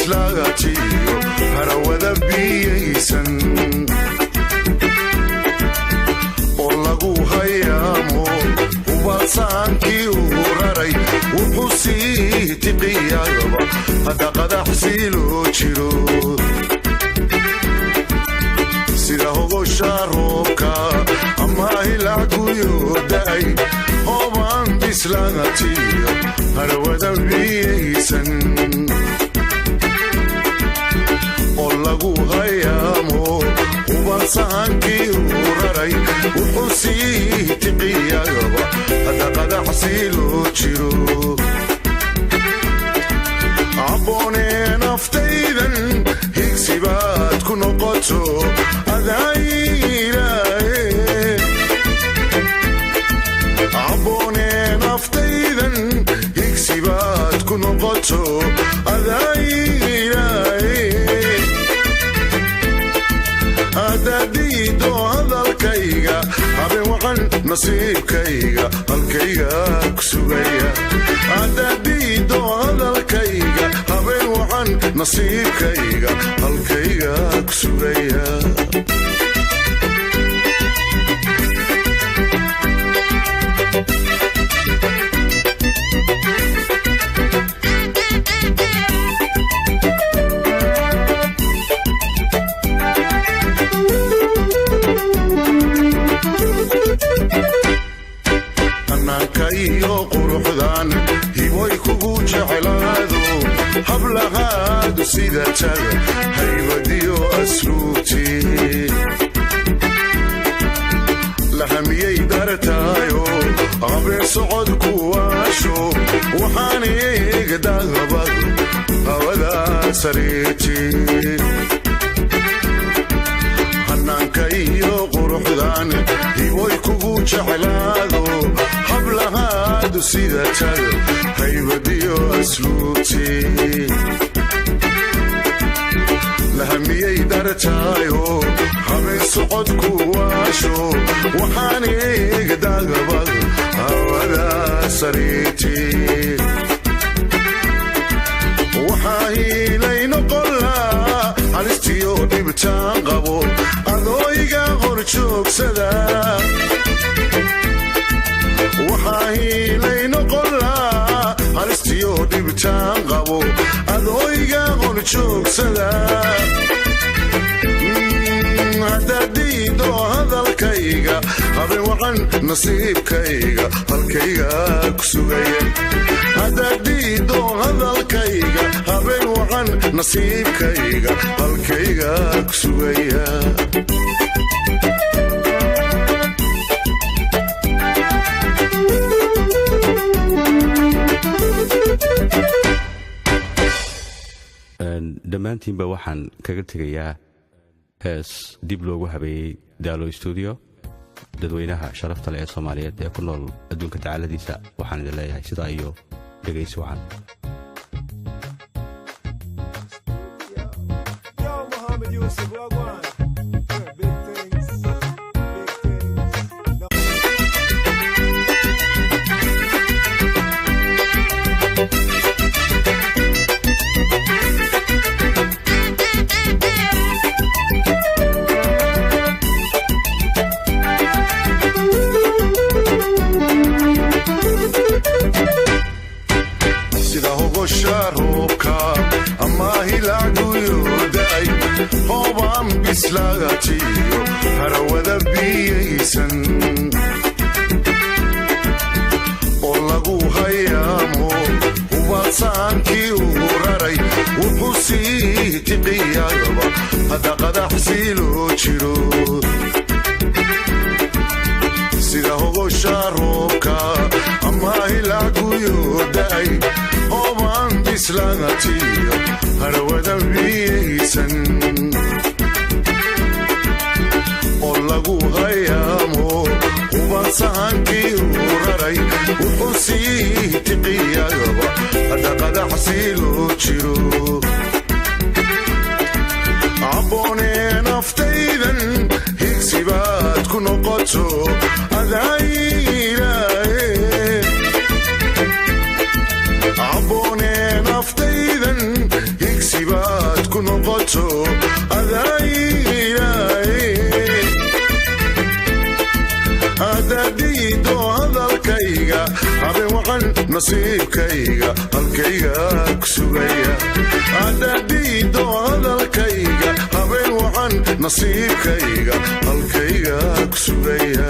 bislaagatiyo harawada biyaysan oo lagu hayaamo ubasaankii uu raray wuxuu sii tiqiyaba hadda qadaxsii loo jiro sida hogosha roobka ama hilaaguyo da'ay oobaan bislaagatiyo harawada biyaysan oo lagu hayaamo ubasaankii uu raray wuxuu sii tiqiyaba hadda qadaxsii loo jiro abboonee naftaydan higsibaad ku noqoto adaayiraaye abboonee naftaydan higsibaad ku noqoto adaayiraaye adadiido hadalkayga habeen waxan nasiibkayga halkayga ku sugaya adadiido hadalkayga habeen waxan nasiibkayga halkayga ku sugaya iyo quruxdan hiboy kugu jeclaado hablahaadu sida taga haybadiyo asluubti lahamiyay dartaayo habeen socod kuwaasho waxaan eegdagabad hawada sariirti hanaanka iyo quruxdan hiboy kugu jeclaado hablahaadu sida taga haybadiyo asluubti lahamiyay dartaayo habeen socod kuwaasho waxaan eegdagabad hawada sariirti waxaa hiilay noqonlaa halistiyo dhibtaan qabo adooyga hor joogsada waxaa hiilay noqonlaa halistiyo dhibtaan qabo adooyga hor joogsada hadadiido hadalkayga habeen waxan nasiibkayga halkayga ku sugaya hadadiido hadalkayga habeen waxan nasiibkayga halkayga ku sugaya dhammaantiinba waxaan kaga tegayaa hees dib loogu habeeyey daalo stuudio dadweynaha sharafta leh ee soomaaliyeed ee ku nool adduunka tacaaladiisa waxaan idin leeyahay sidaa iyo dhegaysi wacan roobka ama hilaaguyo da'ay hoobaan bislaagatiyo harawada biyaysan oo lagu hayaamo ubasaankii uu raray wuxuu sii tiqiyaba hadda qadaxsii loo jiro sida hogosha roobka ama hilaaguyo da'ay oobaan bislaagatiyo harawada biyaysan oo lagu hayaamo ubasaankii uu raray wuxuu sii tiqiyaba hadda qadaxsii loo jiro abboonee naftaydan higsibaad ku noqoto adaayiraaye abboonee naftaydan higsibaad hadalkayga habeen waxaan nasiibkayga halkayga ku sugaya haddaad diido hadalkayga habeen waxaan nasiibkayga halkayga ku sugaya